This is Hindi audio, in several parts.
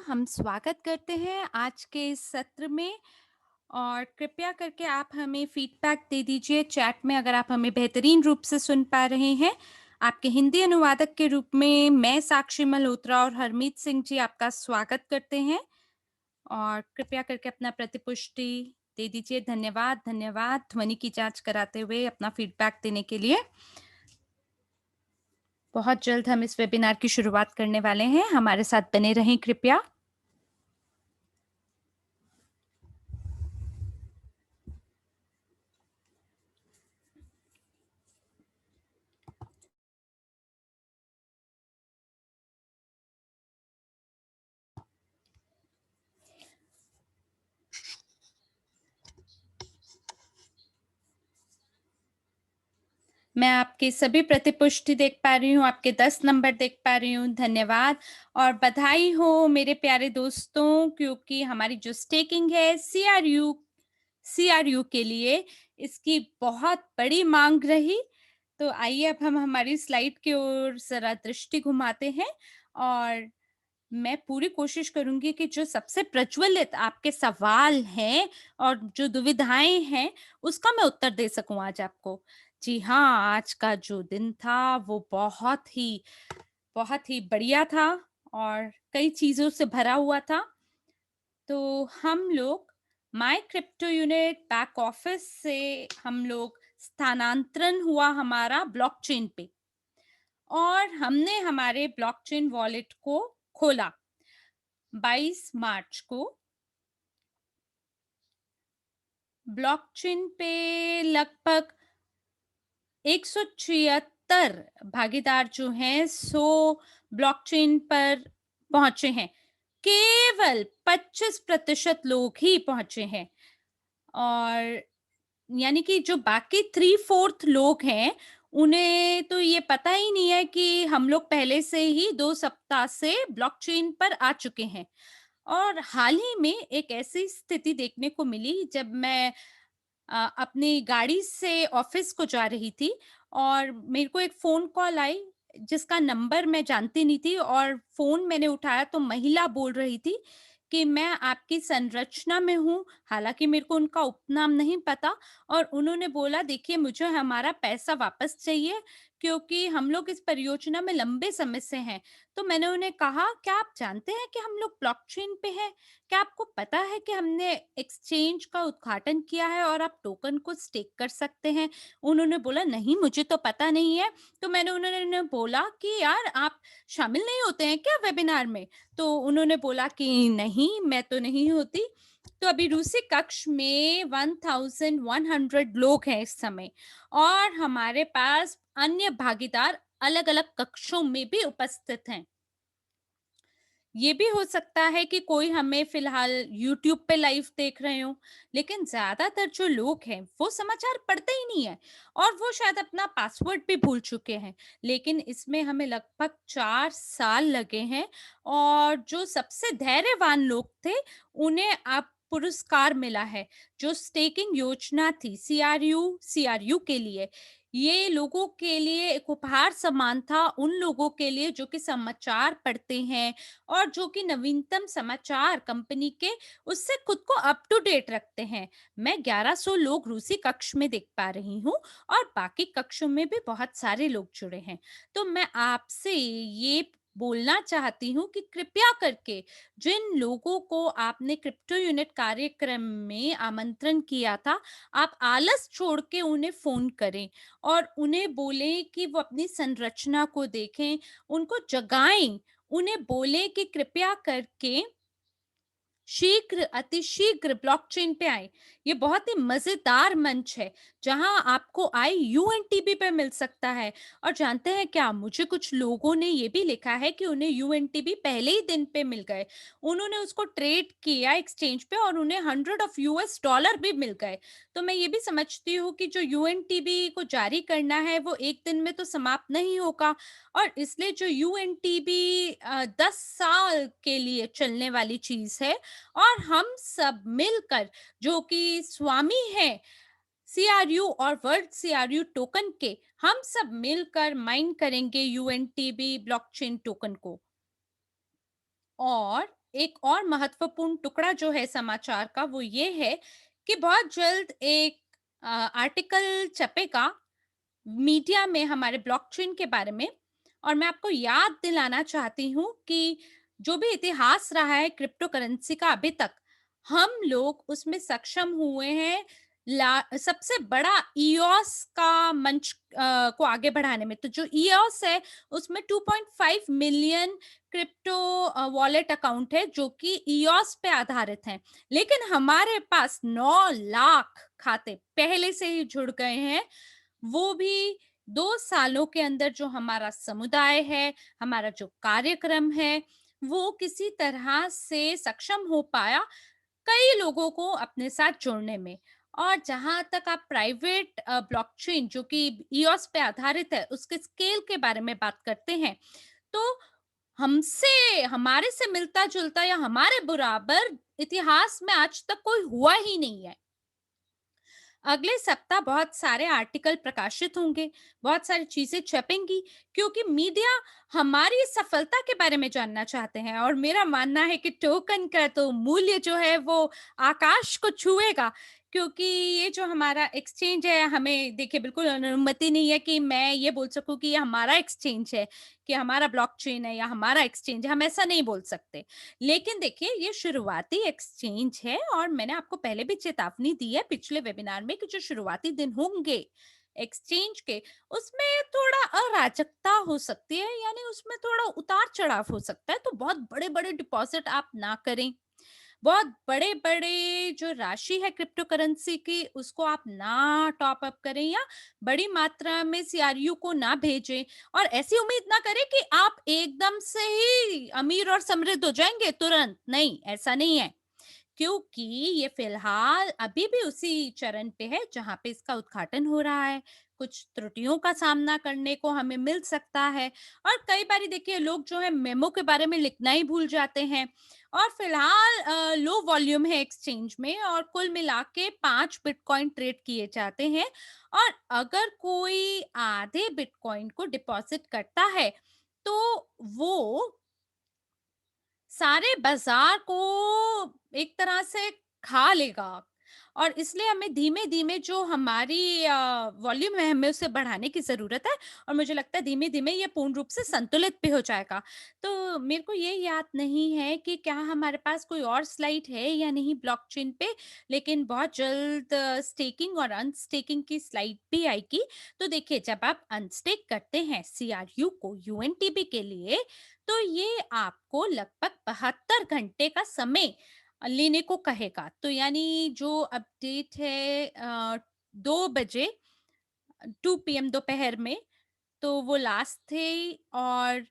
हम स्वागत करते हैं आज के इस सत्र में और कृपया करके आप हमें फीडबैक दे दीजिए चैट में अगर आप हमें बेहतरीन रूप से सुन पा रहे हैं। आपके हिंदी अनुवादक के रूप में मैं साक्षी मल्होत्रा और हरमीत सिंह जी आपका स्वागत करते हैं और कृपया करके अपना प्रतिपुष्टि दे दीजिए। धन्यवाद, धन्यवाद ध्वनि की जाँच कराते हुए अपना फीडबैक देने के लिए। बहुत जल्द हम इस वेबिनार की शुरुआत करने वाले हैं, हमारे साथ बने रहें कृपया। मैं आपकी सभी प्रतिपुष्टि देख पा रही हूँ, आपके 10 नंबर देख पा रही हूँ, धन्यवाद और बधाई हो मेरे प्यारे दोस्तों क्योंकि हमारी जो स्टेकिंग है सीआरयू के लिए इसकी बहुत बड़ी माँग रही। तो आइए अब हम हमारी स्लाइड की ओर ज़रा दृष्टि घुमाते हैं और मैं पूरी कोशिश करूँगी कि जो सबसे प्रज्वलित आपके सवाल हैं और जो दुविधाएँ हैं, उसका मैं उत्तर दे सकूँ आज आपको। जी हाँ, आज का जो दिन था वो बहुत ही बढ़िया था और कई चीज़ों से भरा हुआ था। तो हम लोग my crypto unit back office से हम लोग स्थानांतरण हुआ हमारा ब्लॉकचेन पे और हमने हमारे ब्लॉकचेन वॉलेट को खोला 22 मार्च को। ब्लॉकचेन पे लगभग 176 भागीदार जो हैं सो ब्लॉकचेन पर पहुंचे हैं। केवल 25% लोग ही पहुंचे हैं और यानी कि जो बाकी 3/4 लोग हैं, उन्हें तो ये पता ही नहीं है कि हम लोग पहले से ही 2 सप्ताह से ब्लॉकचेन पर आ चुके हैं। और हाल ही में एक ऐसी स्थिति देखने को मिली जब मैं अपनी गाड़ी से ऑफिस को जा रही थी और मेरे को एक फ़ोन कॉल आई जिसका नंबर मैं जानती नहीं थी और फ़ोन मैंने उठाया तो महिला बोल रही थी कि मैं आपकी संरचना में हूँ, हालाँकि मेरे को उनका उपनाम नहीं पता और उन्होंने बोला देखिए मुझे हमारा पैसा वापस चाहिए क्योंकि हम लोग इस परियोजना में लंबे समय से हैं। तो मैंने उन्हें कहा क्या आप जानते हैं कि हम लोग ब्लॉकचेन पे हैं? क्या आपको पता है कि हमने एक्सचेंज का उद्घाटन किया है और आप टोकन को स्टेक कर सकते हैं? उन्होंने बोला नहीं मुझे तो पता नहीं है। तो मैंने उन्होंने बोला कि यार आप शामिल नहीं होते हैं क्या वेबिनार में? तो उन्होंने बोला कि नहीं मैं तो नहीं होती। तो अभी रूसी कक्ष में 1100 लोग हैं इस समय और हमारे पास अन्य भागीदार अलग-अलग कक्षों में भी उपस्थित हैं। ये भी हो सकता है कि कोई हमें फ़िलहाल यूट्यूब पे लाइव देख रहे हों, लेकिन ज़्यादातर जो लोग हैं, वो समाचार पढ़ते ही नहीं हैं और वो शायद अपना पासवर्ड भी भूल चुके हैं। लेकिन इसमें हमें लगभग 4 साल लगे हैं और जो सबसे धैर्यवान लोग थे, उन्हें अब पुरस्कार मिला है। जो स्टेकिंग योजना थी सीआरयू के लिए, ये लोगों के लिए एक उपहार समान था उन लोगों के लिए जो कि समाचार पढ़ते हैं और जो कि नवीनतम समाचार कंपनी के उससे खुद को अप टू डेट रखते हैं। मैं 1100 लोग रूसी कक्ष में देख पा रही हूँ और बाकी कक्षों में भी बहुत सारे लोग जुड़े हैं। तो मैं आपसे ये बोलना चाहती हूँ कि कृपया करके जिन लोगों को आपने क्रिप्टो यूनिट कार्यक्रम में आमंत्रण किया था, आप आलस छोड़ के उन्हें फ़ोन करें और उन्हें बोलें कि वो अपनी संरचना को देखें, उनको जगाएँ उन्हें बोलें कि कृपया करके शीघ्र, अतिशीघ्र ब्लॉकचेन पे आएँ। ये बहुत ही मज़ेदार मंच है, जहाँ आपको यूएनटीबी पे मिल सकता है और जानते हैं क्या? मुझे कुछ लोगों ने ये भी लिखा है कि उन्हें यूएनटीबी पहले ही दिन पे मिल गए। उन्होंने उसको ट्रेड किया एक्सचेंज पे और उन्हें हंड्रेड ऑफ यूएस डॉलर भी मिल गए। तो मैं ये भी समझती हूँ कि जो यूएनटीबी को जारी करना है, वो एक दिन में तो समाप्त नहीं होगा और इसलिए जो यूएनटीबी 10 साल के लिए चलने वाली चीज़ है और हम सब मिलकर जो कि स्वामी हैं सीआरयू और वर्ल्ड सीआरयू टोकन के हम सब मिलकर माइन करेंगे यूएनटीबी ब्लॉकचेन टोकन को और एक और महत्वपूर्ण टुकड़ा जो है समाचार का वो ये है कि बहुत जल्द एक आर्टिकल छपेगा मीडिया में हमारे ब्लॉकचेन के बारे में। और मैं आपको याद दिलाना चाहती हूँ कि जो भी इतिहास रहा है क्रिप्टो करेंसी का अभी तक, हम लोग उसमें सक्षम हुए हैं सबसे बड़ा ईओस का मंच को आगे बढ़ाने में। तो जो ईओस है उसमें 2.5 मिलियन क्रिप्टो वॉलेट अकाउंट है जो कि ईओस पे आधारित हैं। लेकिन हमारे पास 9 लाख खाते पहले से ही जुड़ गए हैं, वो भी 2 सालों के अंदर। जो हमारा समुदाय है, हमारा जो कार्यक्रम है, वो किसी तरह से सक्षम हो पाया कई लोगों को अपने साथ जोड़ने में। और जहाँ तक आप प्राइवेट ब्लॉकचेन जो कि ईओस पे आधारित है, उसके स्केल के बारे में बात करते हैं, तो हमारे से मिलता-जुलता या हमारे बराबर इतिहास में आज तक कोई हुआ ही नहीं है। अगले सप्ताह बहुत सारे आर्टिकल प्रकाशित होंगे, बहुत सारी चीज़ें छपेंगी, क्योंकि मीडिया हमारी सफलता के बारे में जानना चाहते हैं। और मेरा मानना है कि टोकन का तो मूल्य जो है वो आकाश को छुएगा, क्योंकि ये जो हमारा एक्सचेंज है, हमें देखिए बिल्कुल अनुमति नहीं है कि मैं ये बोल सकूँ कि ये हमारा एक्सचेंज है, कि हमारा ब्लॉकचेन है या हमारा एक्सचेंज है, हम ऐसा नहीं बोल सकते। लेकिन देखिए ये शुरुआती एक्सचेंज है और मैंने आपको पहले भी चेतावनी दी है पिछले वेबिनार में कि जो शुरुआती दिन होंगे एक्सचेंज के, उसमें थोड़ा अराजकता हो सकती है, यानी उसमें थोड़ा उतार चढ़ाव हो सकता है। तो बहुत बड़े बड़े डिपॉजिट आप ना करें, बहुत बड़े-बड़े जो राशि है क्रिप्टो करेंसी की उसको आप ना टॉप अप करें या बड़ी मात्रा में सीआरयू को ना भेजें। और ऐसी उम्मीद ना करें कि आप एकदम से ही अमीर और समृद्ध हो जाएँगे तुरंत, नहीं, ऐसा नहीं है। क्योंकि ये फिलहाल अभी भी उसी चरण पे है जहाँ पे इसका उद्घाटन हो रहा है। कुछ त्रुटियों का सामना करने को हमें मिल सकता है और कई बारी देखिए लोग जो है मेमो के बारे में लिखना ही भूल जाते हैं। और फिलहाल लो वॉल्यूम है एक्सचेंज में और कुल मिला के 5 बिटकॉइन ट्रेड किए जाते हैं। और अगर कोई आधे बिटकॉइन को डिपॉज़िट करता है, तो वो सारे बाजार को एक तरह से खा लेगा। और इसलिए हमें धीमे-धीमे जो हमारी वॉल्यूम है, हमें उसे बढ़ाने की ज़रूरत है। और मुझे लगता है धीमे-धीमे ये पूर्ण रूप से संतुलित भी हो जाएगा। तो मेरे को ये याद नहीं है कि क्या हमारे पास कोई और स्लाइड है या नहीं ब्लॉकचेन पे, लेकिन बहुत जल्द स्टेकिंग और अनस्टेकिंग की स्लाइड भी आएगी। तो देखिए, जब आप अनस्टेक करते हैं सीआरयू को यूएनटीबी के लिए, तो ये आपको लगभग 72 घंटे का समय लेने को कहेगा। तो यानी जो अपडेट है 2 बजे 2 पीएम दोपहर में, तो वो लास्ट थे। और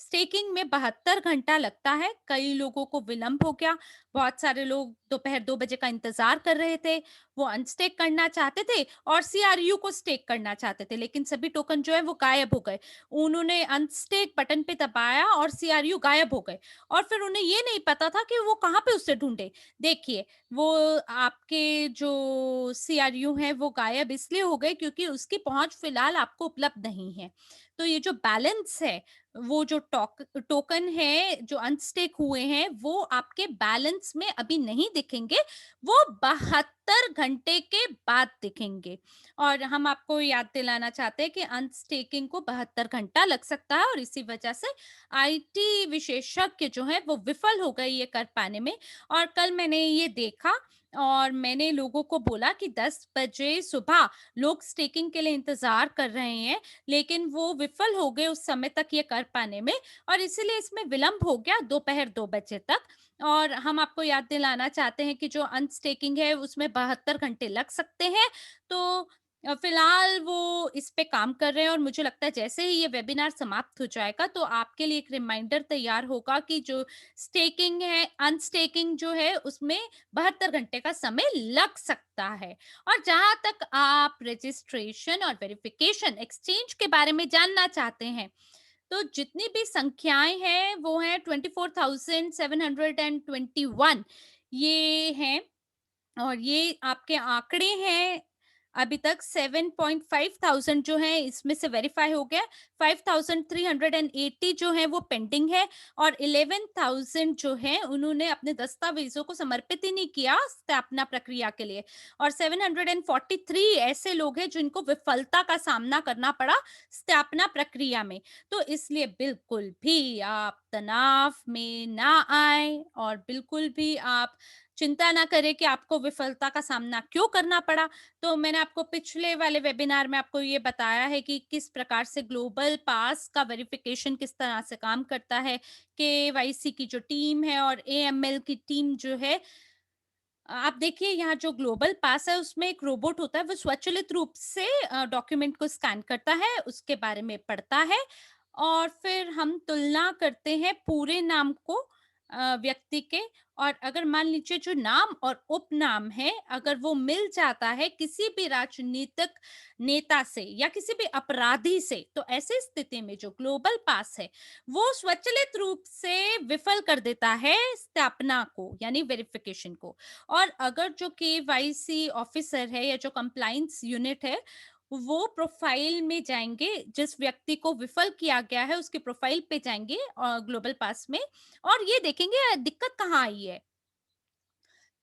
स्टेकिंग में 72 घंटा लगता है। कई लोगों को विलंब हो गया। बहुत सारे लोग दोपहर 2 बजे का इंतज़ार कर रहे थे। वो अनस्टेक करना चाहते थे और सीआरयू को स्टेक करना चाहते थे, लेकिन सभी टोकन जो है वो गायब हो गए। उन्होंने अनस्टेक बटन पे दबाया और सीआरयू गायब हो गए और फिर उन्हें ये नहीं पता था कि वो कहाँ पे उसे ढूँढे। देखिए, वो आपके जो सीआरयू हैं वो गायब इसलिए हो गए क्योंकि उसकी पहुँच फ़िलहाल आपको उपलब्ध नहीं है। तो ये जो बैलेंस है, वो जो टोकन है जो अनस्टेक हुए हैं, वो आपके बैलेंस में अभी नहीं दिखेंगे, वो 72 घंटे के बाद दिखेंगे। और हम आपको याद दिलाना चाहते हैं कि अनस्टेकिंग को 72 घंटा लग सकता है और इसी वजह से आईटी विशेषज्ञ जो हैं वो विफल हो गए ये कर पाने में। और कल मैंने ये देखा और मैंने लोगों को बोला कि 10 बजे सुबह लोग स्टेकिंग के लिए इंतज़ार कर रहे हैं, लेकिन वो विफल हो गए उस समय तक ये कर पाने में और इसीलिए इसमें विलंब हो गया दोपहर 2 बजे तक। और हम आपको याद दिलाना चाहते हैं कि जो अनस्टेकिंग है उसमें 72 घंटे लग सकते हैं। तो फिलहाल वो इस पे काम कर रहे हैं और मुझे लगता है जैसे ही ये वेबिनार समाप्त हो जाएगा तो आपके लिए एक रिमाइंडर तैयार होगा कि जो स्टेकिंग है, अनस्टेकिंग जो है उसमें 72 घंटे का समय लग सकता है। और जहाँ तक आप रजिस्ट्रेशन और वेरिफिकेशन एक्सचेंज के बारे में जानना चाहते हैं, तो जितनी भी संख्याएँ हैं वो हैं 24,721 ये हैं। और ये आपके आंकड़े हैं। अभी तक 7.5 थाउज़ेंड जो हैं इसमें से वेरीफाई हो गया। 5380 जो है वो पेंडिंग है और 11,000 जो है उन्होंने अपने दस्तावेजों को समर्पित ही नहीं किया स्थापना प्रक्रिया के लिए और 743 ऐसे लोग हैं जिनको विफलता का सामना करना पड़ा स्थापना प्रक्रिया में। तो इसलिए बिल्कुल भी आप तनाव में ना आए और बिल्कुल भी आप चिंता ना करें कि आपको विफलता का सामना क्यों करना पड़ा। तो मैंने आपको पिछले वाले वेबिनार में आपको ये बताया है कि किस प्रकार से ग्लोबल पास का वेरिफिकेशन किस तरह से काम करता है, केवाईसी की जो टीम है और एएमएल की टीम जो है। आप देखिए यहाँ जो ग्लोबल पास है उसमें एक रोबोट होता है, वो स्वचालित रूप से डॉक्यूमेंट को स्कैन करता है, उसके बारे में पढ़ता है और फिर हम तुलना करते हैं पूरे नाम को व्यक्ति के। और अगर मान लीजिए जो नाम और उपनाम है, अगर वो मिल जाता है किसी भी राजनीतिक नेता से या किसी भी अपराधी से, तो ऐसी स्थिति में जो ग्लोबल पास है, वो स्वचालित रूप से विफल कर देता है स्थापना को यानी वेरिफिकेशन को। और अगर जो केवाईसी ऑफिसर है या जो कंप्लायंस यूनिट है, वो प्रोफाइल में जाएँगे, जिस व्यक्ति को विफल किया गया है उसके प्रोफाइल पे जाएँगे ग्लोबल पास में और ये देखेंगे दिक्कत कहाँ आई है।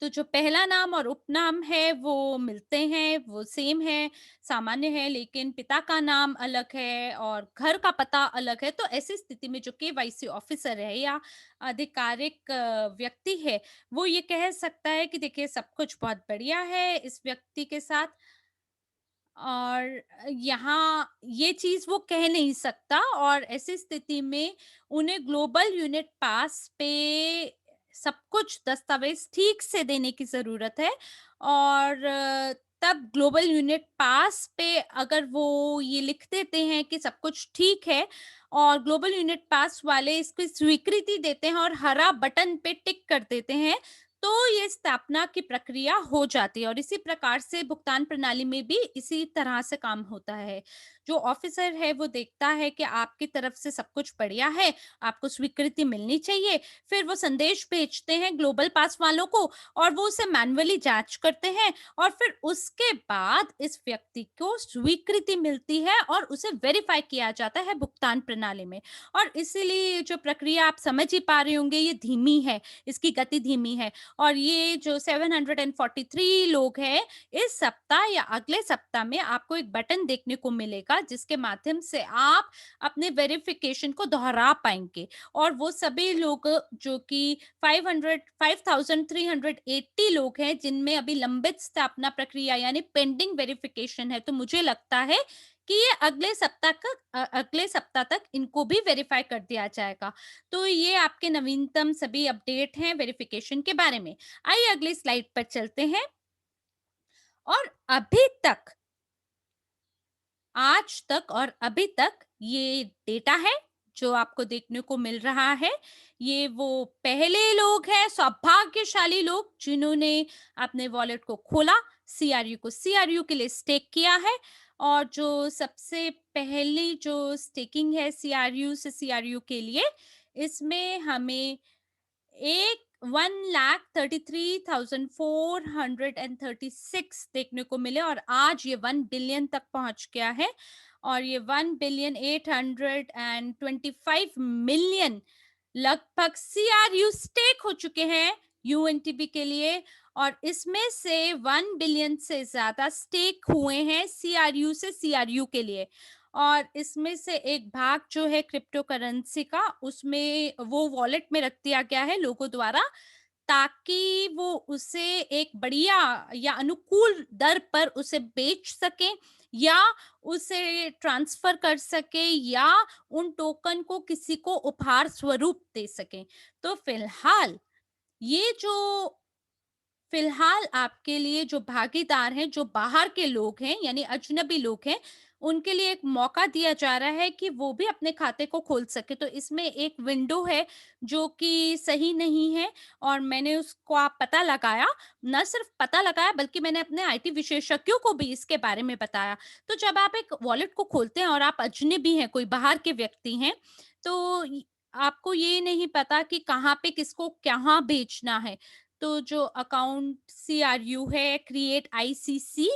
तो जो पहला नाम और उपनाम है वो मिलते हैं, वो सेम है, सामान्य है, लेकिन पिता का नाम अलग है और घर का पता अलग है। तो ऐसी स्थिति में जो केवाईसी ऑफिसर है या आधिकारिक व्यक्ति है, वो ये कह सकता है कि देखिए सब कुछ बहुत बढ़िया है इस व्यक्ति के साथ और यहाँ ये चीज़ वो कह नहीं सकता और ऐसी स्थिति में उन्हें ग्लोबल यूनिट पास पे सब कुछ दस्तावेज़ ठीक से देने की ज़रूरत है और तब ग्लोबल यूनिट पास पे अगर वो ये लिख देते हैं कि सब कुछ ठीक है और ग्लोबल यूनिट पास वाले इसको स्वीकृति देते हैं और हरा बटन पे टिक कर देते हैं, तो ये स्थापना की प्रक्रिया हो जाती है और इसी प्रकार से भुगतान प्रणाली में भी इसी तरह से काम होता है। जो ऑफिसर है वो देखता है कि आपकी तरफ से सब कुछ बढ़िया है, आपको स्वीकृति मिलनी चाहिए, फिर वो संदेश भेजते हैं ग्लोबल पास वालों को और वो उसे मैन्युअली जाँच करते हैं और फिर उसके बाद इस व्यक्ति को स्वीकृति मिलती है और उसे वेरीफाई किया जाता है भुगतान प्रणाली में। और इसीलिए ये जो प्रक्रिया आप समझ ही पा रहे होंगे ये धीमी है, इसकी गति धीमी है। और ये जो 743 लोग हैं, इस सप्ताह या अगले सप्ताह में आपको एक बटन देखने को मिलेगा, जिसके माध्यम से आप अपने वेरिफिकेशन को दोहरा पाएँगे और वो सभी लोग जो कि 5380 लोग हैं, जिनमें अभी लंबित स्थापना प्रक्रिया यानी पेंडिंग वेरिफिकेशन है, तो मुझे लगता है कि ये अगले सप्ताह तक इनको भी वेरीफाई कर दिया जाएगा। तो ये आपके नवीनतम सभी अपडेट हैं वेरिफिकेशन के बारे में। आइए अगली स्लाइड पर चलते हैं और अभी तक आज तक और अभी तक ये डेटा है जो आपको देखने को मिल रहा है। ये वो पहले लोग हैं, सौभाग्यशाली लोग जिन्होंने अपने वॉलेट को खोला, सीआरयू को सीआरयू के लिए स्टेक किया है और जो सबसे पहली जो स्टेकिंग है सीआरयू से सीआरयू के लिए, इसमें हमें एक 1,33,436 देखने को मिले और आज ये 1 बिलियन तक पहुंच गया है और ये 1,825,000,000 लगभग सीआरयू स्टेक हो चुके हैं यूएनटीपी के लिए और इसमें से 1 बिलियन से ज्यादा स्टेक हुए हैं सीआरयू से सीआरयू के लिए और इसमें से एक भाग जो है क्रिप्टो करेंसी का उसमें वो वॉलेट में रख दिया गया है लोगों द्वारा ताकि वो उसे एक बढ़िया या अनुकूल दर पर उसे बेच सकें या उसे ट्रांसफर कर सके या उन टोकन को किसी को उपहार स्वरूप दे सकें। तो फिलहाल आपके लिए जो भागीदार हैं, जो बाहर के लोग हैं यानी अजनबी लोग हैं, उनके लिए एक मौका दिया जा रहा है कि वो भी अपने खाते को खोल सके। तो इसमें एक विंडो है जो कि सही नहीं है और मैंने उसको आप पता लगाया, ना सिर्फ पता लगाया बल्कि मैंने अपने आईटी विशेषज्ञों को भी इसके बारे में बताया। तो जब आप एक वॉलेट को खोलते हैं और आप अजनबी हैं, कोई बाहर के व्यक्ति हैं, तो य आपको ये नहीं पता कि कहाँ पे किसको कहाँ भेजना है। तो जो अकाउंट CRU है, क्रिएट ICC,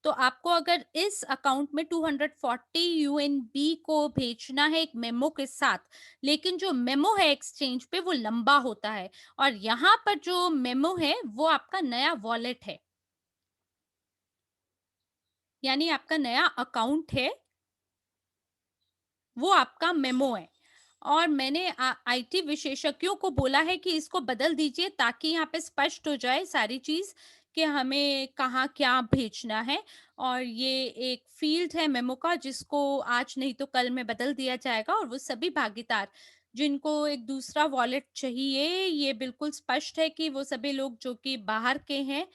तो आपको अगर इस अकाउंट में 240 यूएनबी को भेजना है एक मेमो के साथ, लेकिन जो मेमो है एक्सचेंज पे वो लंबा होता है, और यहाँ पर जो मेमो है वो आपका नया वॉलेट है, यानी आपका नया अकाउंट है, वो आपका मेमो है। और मैंने आईटी विशेषज्ञों को बोला है कि इसको बदल दीजिए ताकि यहाँ पे स्पष्ट हो जाए सारी चीज़ कि हमें कहाँ क्या भेजना है। और ये एक फ़ील्ड है मेमो का, जिसको आज नहीं तो कल में बदल दिया जाएगा, और वो सभी भागीदार जिनको एक दूसरा वॉलेट चाहिए, ये बिल्कुल स्पष्ट है कि वो सभी लोग जो कि बाहर के हैं।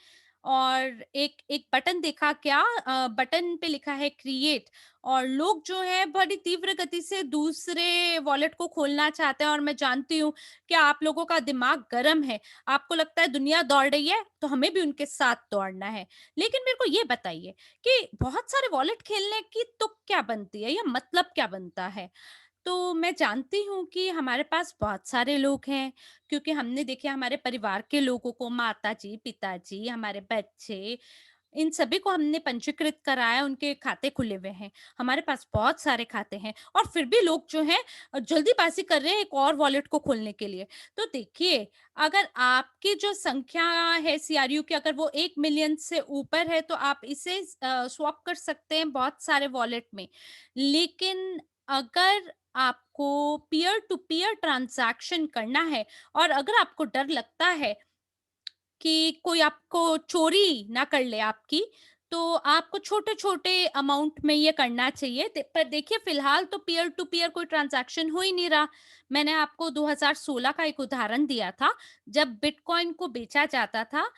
और एक एक बटन देखा क्या, बटन पे लिखा है क्रिएट, और लोग जो हैं बड़ी तीव्र गति से दूसरे वॉलेट को खोलना चाहते हैं, और मैं जानती हूँ कि आप लोगों का दिमाग गर्म है। आपको लगता है दुनिया दौड़ रही है, तो हमें भी उनके साथ दौड़ना है। लेकिन मेरे को ये बताइए कि बहुत सारे वॉलेट खेलने की तुक क्या बनती है या मतलब क्या बनता है? तो मैं जानती हूँ कि हमारे पास बहुत सारे लोग हैं, क्योंकि हमने देखिए हमारे परिवार के लोगों को, माताजी, पिताजी, हमारे बच्चे, इन सभी को हमने पंजीकृत कराया, उनके खाते खुले हुए हैं। हमारे पास बहुत सारे खाते हैं, और फिर भी लोग जो हैं जल्दीबाज़ी कर रहे हैं एक और वॉलेट को खोलने के लिए। तो देखिए, अगर आपकी जो संख्या है सीआरयू की, अगर वो 1 मिलियन से ऊपर है, तो आप इसे स्वैप कर सकते हैं बहुत सारे वॉलेट में। लेकिन अगर आपको पीयर टू पीयर ट्रांज़ैक्शन करना है, और अगर आपको डर लगता है कि कोई आपको चोरी ना कर ले आपकी, तो आपको छोटे-छोटे अमाउंट में ये करना चाहिए। पर देखिए फ़िलहाल तो पीयर टू पीयर कोई ट्रांज़ैक्शन हो ही नहीं रहा। मैंने आपको 2016 का एक उदाहरण दिया था, जब बिटकॉइन को बेचा जाता था।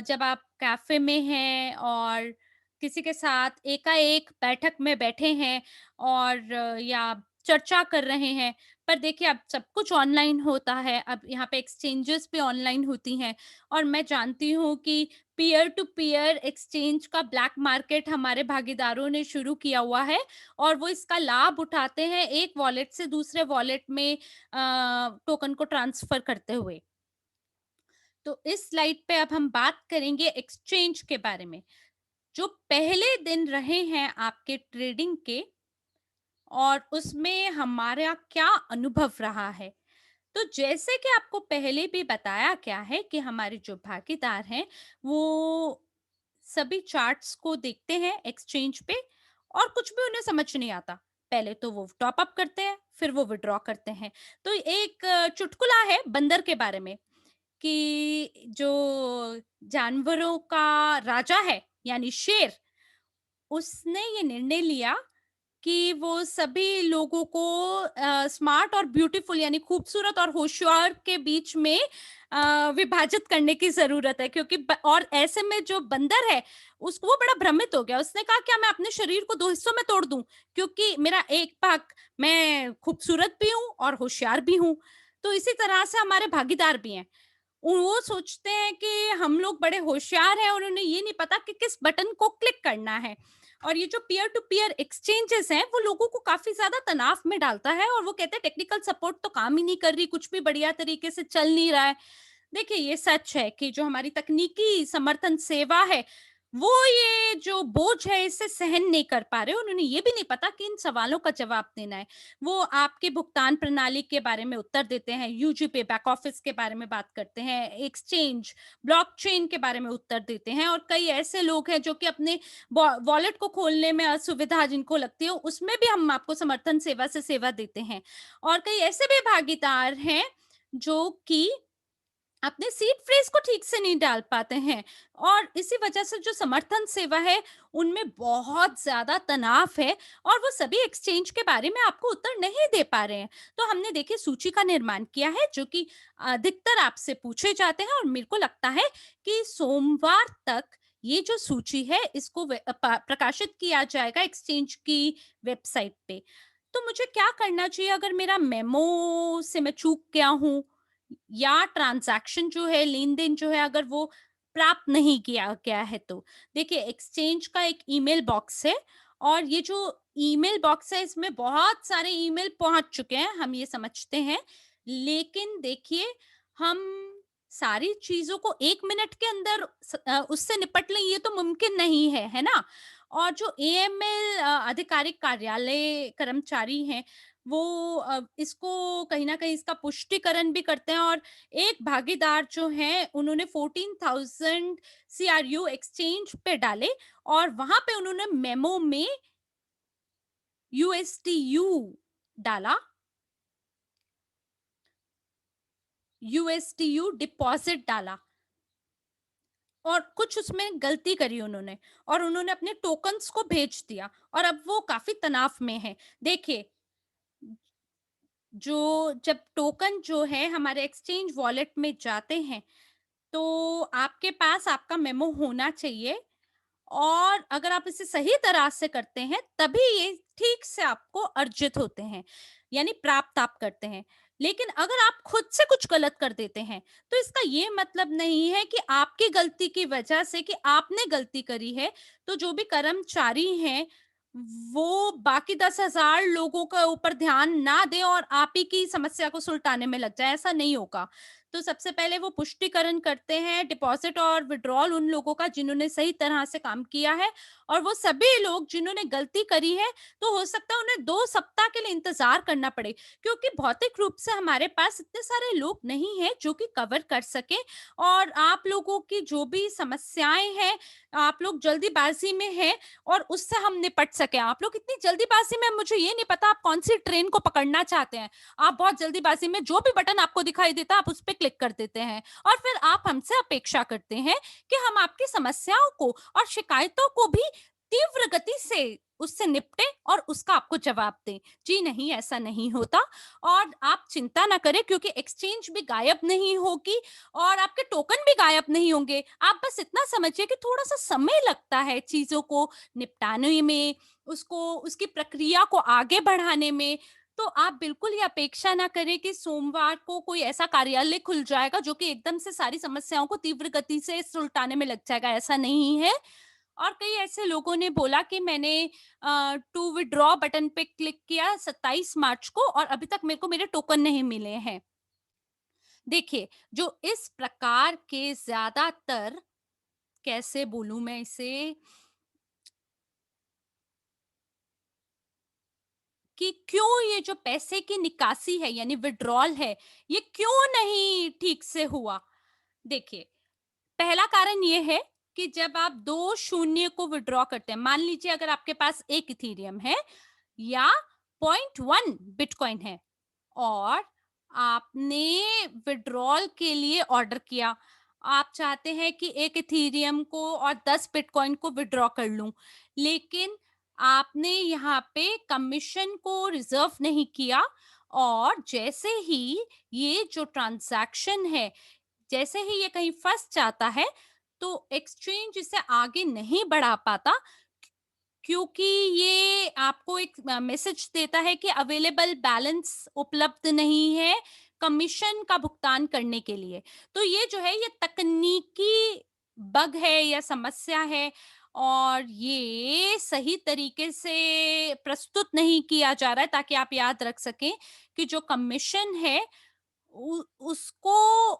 जब आप कैफ़े में हैं और किसी के साथ एकाएक बैठक में बैठे हैं, और या चर्चा कर रहे हैं, पर देखिए अब सब कुछ ऑनलाइन होता है, अब यहाँ पे एक्सचेंजेस भी ऑनलाइन होती हैं। और मैं जानती हूँ कि पीयर टू पीयर एक्सचेंज का ब्लैक मार्केट हमारे भागीदारों ने शुरू किया हुआ है, और वो इसका लाभ उठाते हैं एक वॉलेट से दूसरे वॉलेट में टोकन को ट्रांसफर करते हुए। तो इस स्लाइड पे अब हम बात करेंगे एक्सचेंज के बारे में, जो पहले दिन रहे हैं आपके ट्रेडिंग के, और उसमें हमारा क्या अनुभव रहा है। तो जैसे कि आपको पहले भी बताया गया है कि हमारे जो भागीदार हैं, वो सभी चार्ट्स को देखते हैं एक्सचेंज पे, और कुछ भी उन्हें समझ नहीं आता। पहले तो वो टॉप अप करते हैं, फिर वो विथड्रॉ करते हैं। तो एक चुटकुला है बंदर के बारे में, कि जो जानवरों का राजा है, यानी शेर, उसने ये निर्णय लिया कि वो सभी लोगों को स्मार्ट और ब्यूटीफुल, यानी खूबसूरत और होशियार के बीच में विभाजित करने की ज़रूरत है, क्योंकि और ऐसे में जो बंदर है, उसको वो बड़ा भ्रमित हो गया। उसने कहा क्या मैं अपने शरीर को 2 हिस्सों में तोड़ दूँ? क्योंकि मेरा एक भाग, मैं खूबसूरत भी हूँ और होशियार भी हूँ। तो इसी तरह से हमारे भागीदार भी हैं। वो सोचते हैं कि हम लोग बड़े होशियार हैं, और उन्हें ये नहीं पता कि किस बटन को क्लिक करना है। और ये जो पीयर टू पीयर एक्सचेंजेस हैं, वो लोगों को काफ़ी ज़्यादा तनाव में डालता है, और वो कहते हैं टेक्निकल सपोर्ट तो काम ही नहीं कर रही, कुछ भी बढ़िया तरीके से चल नहीं रहा है। देखिए, ये सच है कि जो हमारी तकनीकी समर्थन सेवा है, वो ये जो बोझ है इसे सहन नहीं कर पा रहे। उन्होंने ये भी नहीं पता कि इन सवालों का जवाब देना है। वो आपके भुगतान प्रणाली के बारे में उत्तर देते हैं, यूजीपे बैक ऑफिस के बारे में बात करते हैं, एक्सचेंज, ब्लॉकचेन के बारे में उत्तर देते हैं, और कई ऐसे लोग हैं जो कि अपने वॉलेट को खोलने में असुविधा जिनको लगती है, उसमें भी हम आपको समर्थन सेवा से सेवा देते हैं। और कई ऐसे भी भागीदार हैं जो कि अपने सीड फ्रेज़ को ठीक से नहीं डाल पाते हैं, और इसी वजह से जो समर्थन सेवा है, उनमें बहुत ज़्यादा तनाव है, और वो सभी एक्सचेंज के बारे में आपको उत्तर नहीं दे पा रहे हैं। तो हमने देखिए सूची का निर्माण किया है, जो कि अधिकतर आपसे पूछे जाते हैं, और मेरे को लगता है कि सोमवार तक ये जो सूची है, इसको प्रकाशित किया जाएगा एक्सचेंज की वेबसाइट पे। तो मुझे क्या करना चाहिए अगर मेरा मेमो से मैं चूक गया हूँ, या ट्रांजैक्शन जो है, लेन-देन जो है, अगर वो प्राप्त नहीं किया गया है तो? देखिए, एक्सचेंज का एक ईमेल बॉक्स है, और ये जो ईमेल बॉक्स है, इसमें बहुत सारे ईमेल पहुँच चुके हैं, हम ये समझते हैं। लेकिन देखिए, हम सारी चीज़ों को 1 मिनट के अंदर उससे निपट लें, ये तो मुमकिन नहीं है ना? और जो एएमएल आधिकारिक कार्यालय कर्मचारी हैं, वो इसको कहीं न कहीं इसका पुष्टिकरण भी करते हैं, और एक भागीदार जो हैं, उन्होंने 14,000 सीआरयू एक्सचेंज पे डाले, और वहाँ पे उन्होंने मेमो में यूएसटीयू डाला, यूएसटीयू डिपॉज़िट डाला, और कुछ उसमें गलती करी उन्होंने, और उन्होंने अपने टोकन्स को भेज दिया, और अब वो काफ़ी तनाव में हैं। देखिए, जब टोकन जो है हमारे एक्सचेंज वॉलेट में जाते हैं, तो आपके पास आपका मेमो होना चाहिए, और अगर आप इसे सही तरह से करते हैं, तभी ये ठीक से आपको अर्जित होते हैं, यानी प्राप्त आप करते हैं। लेकिन अगर आप खुद से कुछ गलत कर देते हैं, तो इसका ये मतलब नहीं है कि आपकी गलती की वजह से, कि आपने गलती करी है, तो जो भी कर्मचारी हैं, वो बाकी 10,000 लोगों के ऊपर ध्यान ना दें और आप ही की समस्या को सुलटाने में लग जाएँ, ऐसा नहीं होगा। तो सबसे पहले वो पुष्टिकरण करते हैं डिपॉज़िट और विथड्रॉल उन लोगों का जिन्होंने सही तरह से काम किया है, और वो सभी लोग जिन्होंने गलती करी है, तो हो सकता है उन्हें 2 सप्ताह के लिए इंतज़ार करना पड़े, क्योंकि भौतिक रूप से हमारे पास इतने सारे लोग नहीं हैं जो कि कवर कर सकें, और आप लोगों की जो भी समस्याएँ हैं, आप लोग जल्दीबाज़ी में हैं, और उससे हम निपट सकें। आप लोग इतनी जल्दीबाज़ी में, मुझे ये नहीं पता आप कौन-सी ट्रेन को पकड़ना चाहते हैं। आप बहुत जल्दीबाजी में जो भी बटन आपको दिखाई देता है, आप उस पे क्लिक कर देते हैं, और फिर आप हमसे अपेक्षा करते हैं कि हम आपकी समस्याओं को और शिकायतों को भी तीव्र गति से उससे निपटें और उसका आपको जवाब दें। जी नहीं, ऐसा नहीं होता, और आप चिंता ना करें, क्योंकि एक्सचेंज भी गायब नहीं होगी और आपके टोकन भी गायब नहीं होंगे। आप बस इतना समझिए कि थोड़ा-सा समय लगता है चीज़ों को निपटाने में, उसको उसकी प्रक्रिया को आगे बढ़ाने में। तो आप बिल्कुल ये अपेक्षा ना करें कि सोमवार को कोई ऐसा कार्यालय खुल जाएगा जो कि एकदम से सारी समस्याओं को तीव्र गति से सुलटाने में लग जाएगा, ऐसा नहीं है। और कई ऐसे लोगों ने बोला कि मैंने टू विथड्रॉ बटन पे क्लिक किया 27 मार्च को, और अभी तक मेरे को मेरे टोकन नहीं मिले हैं। देखिए, जो इस प्रकार के ज़्यादातर, कैसे बोलूँ मैं इसे, कि क्यों ये जो पैसे की निकासी है यानी विथड्रॉल है, ये क्यों नहीं ठीक से हुआ? देखिए, पहला कारण ये है कि जब आप 2 शून्य को विथड्रॉ करते हैं, मान लीजिए अगर आपके पास 1 इथेरियम है या 0.1 बिटकॉइन है, और आपने विथड्रॉल के लिए ऑर्डर किया। आप चाहते हैं कि 1 इथेरियम को और 10 बिटकॉइन को विथड्रॉ कर लूँ, लेकिन आपने यहाँ पे कमीशन को रिज़र्व नहीं किया, और जैसे ही ये जो ट्रांज़ैक्शन है, जैसे ही ये कहीं फँस जाता है, तो एक्सचेंज इसे आगे नहीं बढ़ा पाता, क्योंकि ये आपको एक मैसेज देता है कि अवेलेबल बैलेंस उपलब्ध नहीं है कमीशन का भुगतान करने के लिए। तो ये जो है, ये तकनीकी बग है या समस्या है, और ये सही तरीके से प्रस्तुत नहीं किया जा रहा है, ताकि आप याद रख सकें कि जो कमीशन है, उसको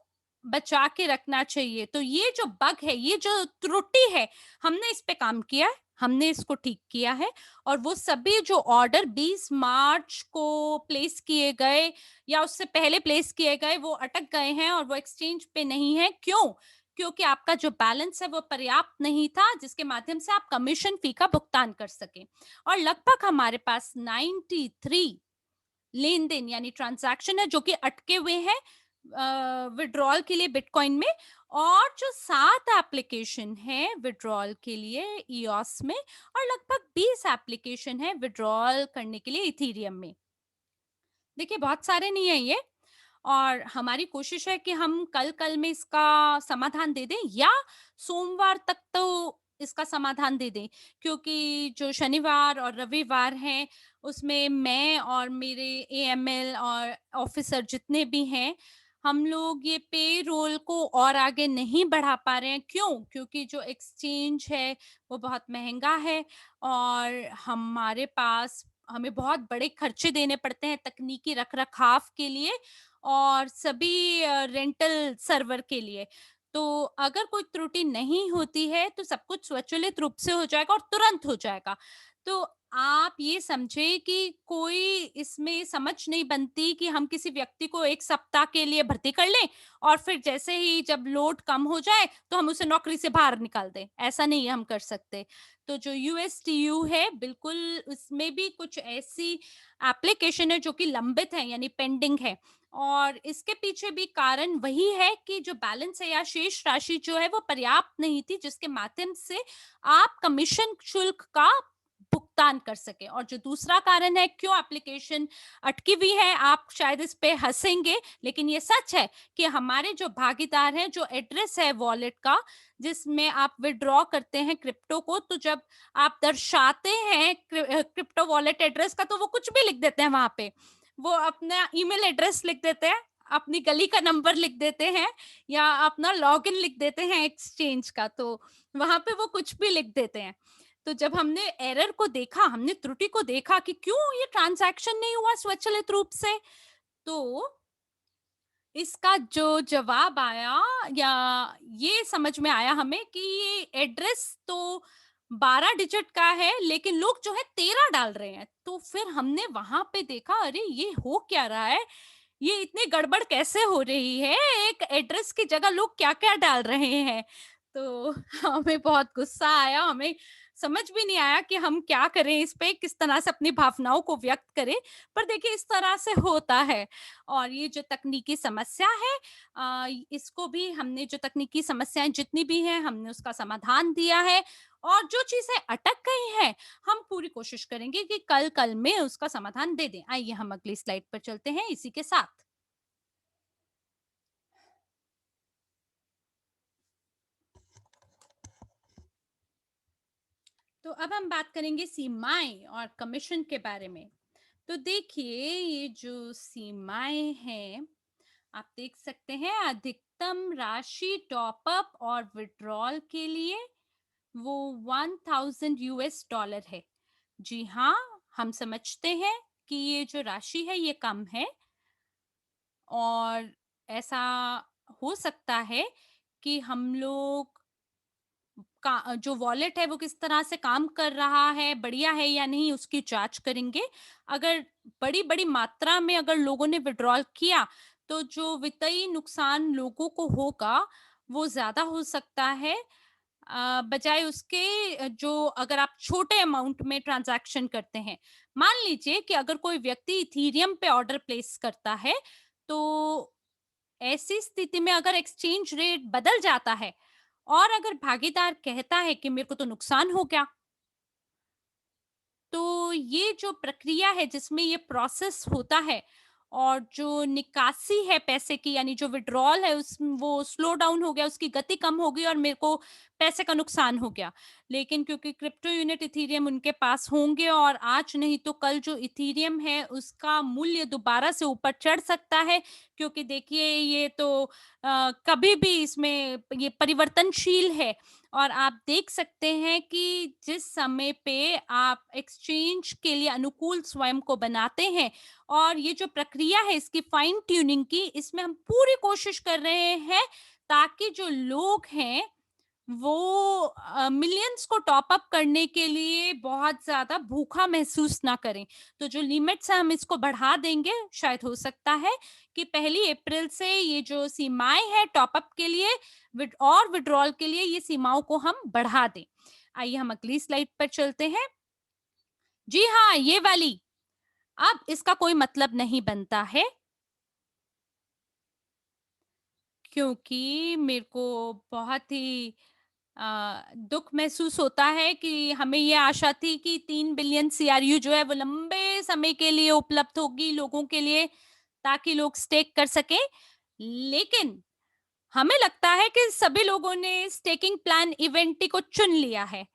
बचा के रखना चाहिए। तो ये जो बग है, ये जो त्रुटि है, हमने इस पे काम किया है, हमने इसको ठीक किया है, और वो सभी जो ऑर्डर 20 मार्च को प्लेस किए गए या उससे पहले प्लेस किए गए, वो अटक गए हैं और वो एक्सचेंज पे नहीं है। क्यों? क्योंकि आपका जो बैलेंस है वो पर्याप्त नहीं था, जिसके माध्यम से आप कमीशन फी का भुगतान कर सकें। और लगभग हमारे पास 93 लेन-देन यानी ट्रांज़ैक्शन है जो कि अटके हुए हैं विथड्रॉल के लिए बिटकॉइन में, और जो 7 एप्लीकेशन है विथड्रॉल के लिए ईओस में, और लगभग 20 एप्लीकेशन है विथड्रॉल करने के लिए इथेरियम में। देखिए, बहुत सारे नहीं है ये, और हमारी कोशिश है कि हम कल-कल में इसका समाधान दे दें, या सोमवार तक तो इसका समाधान दे दें, क्योंकि जो शनिवार और रविवार हैं, उसमें मैं और मेरे एएमएल और ऑफिसर जितने भी हैं, हम लोग ये पेरोल को और आगे नहीं बढ़ा पा रहे हैं। क्यों? क्योंकि जो एक्सचेंज है, वो बहुत महँगा है, और हमारे पास हमें बहुत बड़े खर्चे देने पड़ते हैं तकनीकी रख-रखाव के लिए, और सभी रेंटल सर्वर के लिए। तो अगर कोई त्रुटि नहीं होती है तो सब कुछ स्वचालित रूप से हो जाएगा और तुरंत हो जाएगा। तो आप ये समझे कि कोई इसमें समझ नहीं बनती कि हम किसी व्यक्ति को 1 सप्ताह के लिए भर्ती कर लें और फिर जैसे ही जब लोड कम हो जाए तो हम उसे नौकरी से बाहर निकाल दें। ऐसा नहीं हम कर सकते। तो जो यूएसटीयू है बिल्कुल उसमें भी कुछ ऐसी एप्लीकेशन है जो कि लंबित है यानी पेंडिंग है। और इसके पीछे भी कारण वही है कि जो बैलेंस है या शेष राशि जो है वो पर्याप्त नहीं थी जिसके माध्यम से आप कमीशन शुल्क का भुगतान कर सके। और जो दूसरा कारण है क्यों एप्लीकेशन अटकी हुई है, आप शायद इस पे हंसेंगे लेकिन ये सच है कि हमारे जो भागीदार हैं, जो एड्रेस है वॉलेट का जिसमें आप विड्रॉ करते हैं क्रिप्टो को, तो जब आप दर्शाते हैं क्रिप्टो वॉलेट एड्रेस का तो वो कुछ भी लिख देते हैं वहां पे। वो अपना ईमेल एड्रेस लिख देते हैं, अपनी गली का नंबर लिख देते हैं या अपना लॉगिन लिख देते हैं एक्सचेंज का, तो वहां पे वो कुछ भी लिख देते हैं। तो जब हमने एरर को देखा, हमने त्रुटि को देखा कि क्यों ये ट्रांजैक्शन नहीं हुआ स्वचालित रूप से, तो इसका जो जवाब आया या ये समझ में आया हमें कि ये एड्रेस तो 12 डिजिट का है लेकिन लोग जो है 13 डाल रहे हैं। तो फिर हमने वहां पे देखा, अरे ये हो क्या रहा है, ये इतनी गड़बड़ कैसे हो रही है, एक एड्रेस की जगह लोग क्या क्या डाल रहे हैं। तो हमें बहुत गुस्सा आया, हमें समझ भी नहीं आया कि हम क्या करें, इस पे किस तरह से अपनी भावनाओं को व्यक्त करें। पर देखिए इस तरह से होता है। और ये जो तकनीकी समस्या है, इसको भी हमने, जो तकनीकी समस्याएं जितनी भी हैं हमने उसका समाधान दिया है। और जो चीजें अटक गई हैं हम पूरी कोशिश करेंगे कि कल कल में उसका समाधान दे दें। आइए हम अगली स्लाइड पर चलते हैं इसी के साथ। तो अब हम बात करेंगे सीमाएं और कमीशन के बारे में। तो देखिए ये जो सीमाएं हैं, आप देख सकते हैं अधिकतम राशि टॉपअप और विड्रॉल के लिए वो 1000 यूएस डॉलर है। जी हाँ, हम समझते हैं कि ये जो राशि है ये कम है। और ऐसा हो सकता है कि हम लोग का जो वॉलेट है वो किस तरह से काम कर रहा है, बढ़िया है या नहीं, उसकी जांच करेंगे। अगर बड़ी-बड़ी मात्रा में अगर लोगों ने विड्रॉल किया, तो जो वित्तीय नुकसान लोगों को होगा, वो ज़्यादा हो सकता है बजाय उसके जो अगर आप छोटे अमाउंट में ट्रांज़ैक्शन करते हैं। मान लीजिए कि अगर कोई व्यक्ति इथेरियम पे ऑर्डर प्लेस करता है, तो ऐसी स्थिति में अगर एक्सचेंज रेट बदल जाता है और अगर भागीदार कहता है कि मेरे को तो नुकसान हो गया, तो ये जो प्रक्रिया है जिसमें ये प्रोसेस होता है और जो निकासी है पैसे की यानी जो विड्रॉल है उस वो स्लो डाउन हो गया, उसकी गति कम हो गई और मेरे को पैसे का नुकसान हो गया। लेकिन क्योंकि क्रिप्टो यूनिट इथेरियम उनके पास होंगे और आज नहीं तो कल जो इथेरियम है उसका मूल्य दोबारा से ऊपर चढ़ सकता है, क्योंकि देखिए ये तो कभी भी इसमें ये परिवर्तनशील है। और आप देख सकते हैं कि जिस समय पे आप एक्सचेंज के लिए अनुकूल स्वयं को बनाते हैं और ये जो प्रक्रिया है इसकी फाइन ट्यूनिंग की, इसमें हम पूरी कोशिश कर रहे हैं ताकि जो लोग हैं वो मिलियंस को टॉप अप करने के लिए बहुत ज़्यादा भूखा महसूस ना करें। तो जो लिमिट्स हैं हम इसको बढ़ा देंगे, शायद हो सकता है कि पहली अप्रैल से ये जो सीमाएँ हैं टॉप अप के लिए और विथड्रॉल के लिए ये सीमाओं को हम बढ़ा दें। आइए हम अगली स्लाइड पर चलते हैं। जी हाँ, ये वाली। अब इसका कोई मतलब नहीं बनता है क्योंकि मेरे को बहुत ही दुःख महसूस होता है कि हमें ये आशा थी कि 3 बिलियन सीआरयू जो है वो लंबे समय के लिए उपलब्ध होगी लोगों के लिए ताकि लोग स्टेक कर सकें। लेकिन हमें लगता है कि सभी लोगों ने स्टेकिंग प्लान इवेंटी को चुन लिया है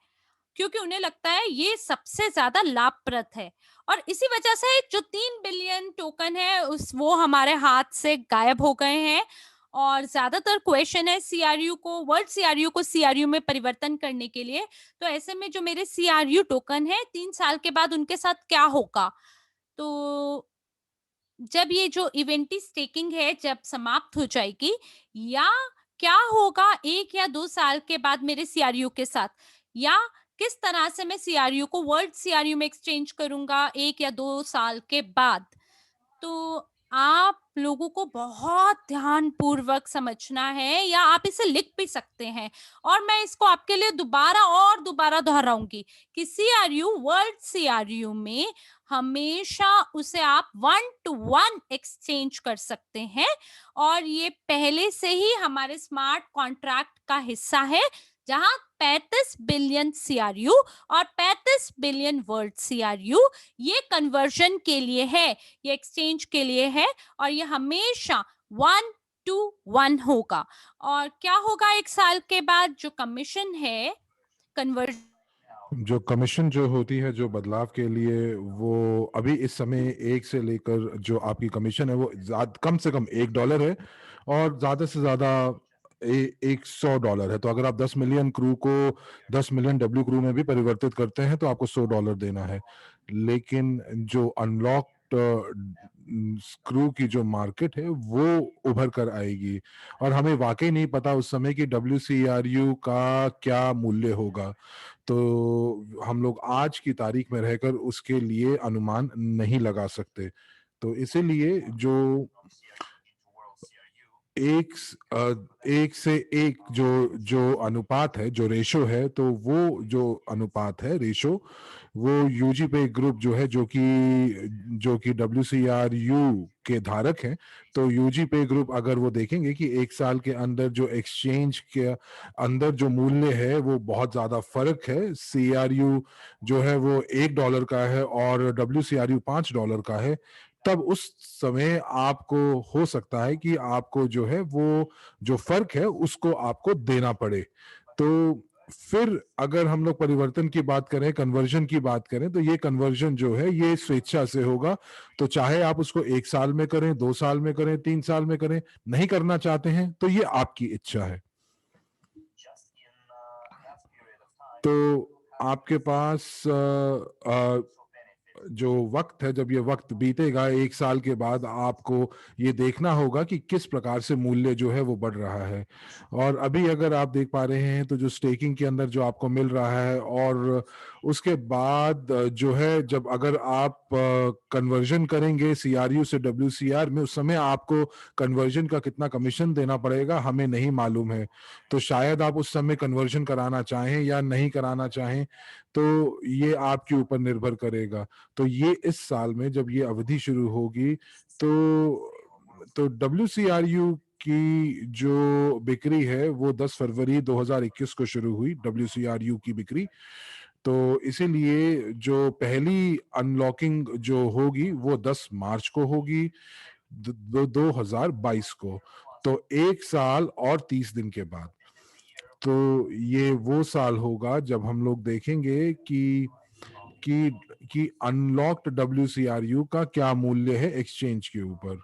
क्योंकि उन्हें लगता है ये सबसे ज्यादा लाभप्रद है। और इसी वजह से जो 3 बिलियन टोकन है उस वो हमारे हाथ से गायब हो गए हैं। और ज्यादातर क्वेश्चन है सीआरयू को, वर्ल्ड सीआरयू को सीआरयू में परिवर्तन करने के लिए। तो ऐसे में जो मेरे सीआरयू टोकन है 3 साल के बाद उनके साथ क्या होगा। तो जब ये जो इवेंटी स्टेकिंग है जब समाप्त हो जाएगी, या क्या होगा 1 या 2 साल के बाद मेरे सीआरयू के साथ? या किस तरह से मैं सीआरयू को वर्ल्ड सीआरयू में एक्सचेंज करूँगा 1 या 2 साल के बाद? तो आप लोगों को बहुत ध्यानपूर्वक समझना है, या आप इसे लिख भी सकते हैं। और मैं इसको आपके लिए दोबारा और दोबारा दोहराऊंगी कि सीआरयू, वर्ल्ड सीआरयू में हमेशा उसे आप 1 टू 1 एक्सचेंज कर सकते हैं, और ये पहले से ही हमारे स्मार्ट कॉन्ट्रैक्ट का हिस्सा है, जहां 35 बिलियन सीआरयू और 35 बिलियन वर्ल्ड सीआरयू ये कन्वर्जन के लिए है, ये एक्सचेंज के लिए है, और ये हमेशा 1 to 1 होगा। और क्या होगा 1 साल के बाद? जो कमीशन है कन्वर्जन, जो कमीशन जो होती है जो बदलाव के लिए, वो अभी इस समय 1 से लेकर जो आपकी कमीशन है वो कम से कम $1 है और ज्यादा से ज्यादा $100 है। तो अगर आप 10 मिलियन क्रू को 10 मिलियन डब्ल्यू क्रू में भी परिवर्तित करते हैं तो आपको $100 देना है। लेकिन जो अनलॉक्ड क्रू की जो मार्केट है वो उभर कर आएगी और हमें वाकई नहीं पता उस समय की WCRU का क्या मूल्य होगा। तो हम लोग आज की तारीख में रहकर उसके लिए अनुमान नहीं लगा सकते। तो इसीलिए जो एक एक से एक जो अनुपात है, जो रेशो है, तो वो जो अनुपात है, रेशो, वो यूजी पे ग्रुप जो है, जो कि WCRU के धारक हैं, तो यूजी पे ग्रुप अगर वो देखेंगे कि 1 साल के अंदर जो एक्सचेंज के अंदर जो मूल्य है वो बहुत ज्यादा फर्क है, CRU जो है वो $1 का है और WCRU $5 का है, तब उस समय आपको हो सकता है कि आपको जो है वो जो फर्क है उसको आपको देना पड़े। तो फिर अगर हम लोग परिवर्तन की बात करें, कन्वर्जन की बात करें, तो ये कन्वर्जन जो है ये स्वेच्छा से होगा। तो चाहे आप उसको 1 साल में करें, 2 साल में करें, 3 साल में करें, नहीं करना चाहते हैं तो ये आपकी इच्छा है। तो आपके पास जो वक्त है, जब ये वक्त बीतेगा 1 साल के बाद, आपको ये देखना होगा कि किस प्रकार से मूल्य जो है वो बढ़ रहा है। और अभी अगर आप देख पा रहे हैं तो जो स्टेकिंग के अंदर जो आपको मिल रहा है, और उसके बाद जो है जब अगर आप कन्वर्जन करेंगे CRU से WCR में, उस समय आपको कन्वर्जन का कितना कमीशन देना पड़ेगा हमें नहीं मालूम है। तो शायद आप उस समय कन्वर्जन कराना चाहें या नहीं कराना चाहें, तो ये आपके ऊपर निर्भर करेगा। तो ये इस साल में जब ये अवधि शुरू होगी, तो WCRU की जो बिक्री है वो 10 फरवरी 2021 को शुरू हुई, WCRU की बिक्री। तो इसीलिए जो पहली अनलॉकिंग जो होगी वो 10 मार्च को होगी 2022 को। तो 1 साल और 30 दिन के बाद, तो ये वो साल होगा जब हम लोग देखेंगे कि अनलॉक्ड WCRU का क्या मूल्य है एक्सचेंज के ऊपर।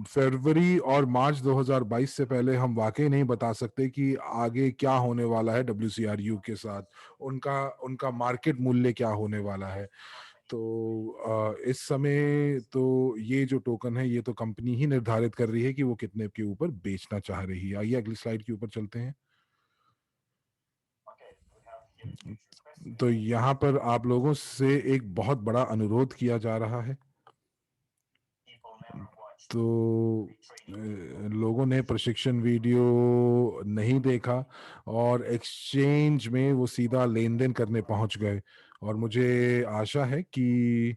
फरवरी और मार्च 2022 से पहले हम वाकई नहीं बता सकते कि आगे क्या होने वाला है WCRU के साथ, उनका उनका मार्केट मूल्य क्या होने वाला है। तो इस समय तो ये जो टोकन है ये तो कंपनी ही निर्धारित कर रही है कि वो कितने के ऊपर बेचना चाह रही है। आइए अगली स्लाइड के ऊपर चलते हैं। तो यहाँ पर आप लोगों से एक बहुत बड़ा अनुरोध किया जा रहा है। तो लोगों ने प्रशिक्षण वीडियो नहीं देखा और एक्सचेंज में वो सीधा लेन देन करने पहुंच गए, और मुझे आशा है कि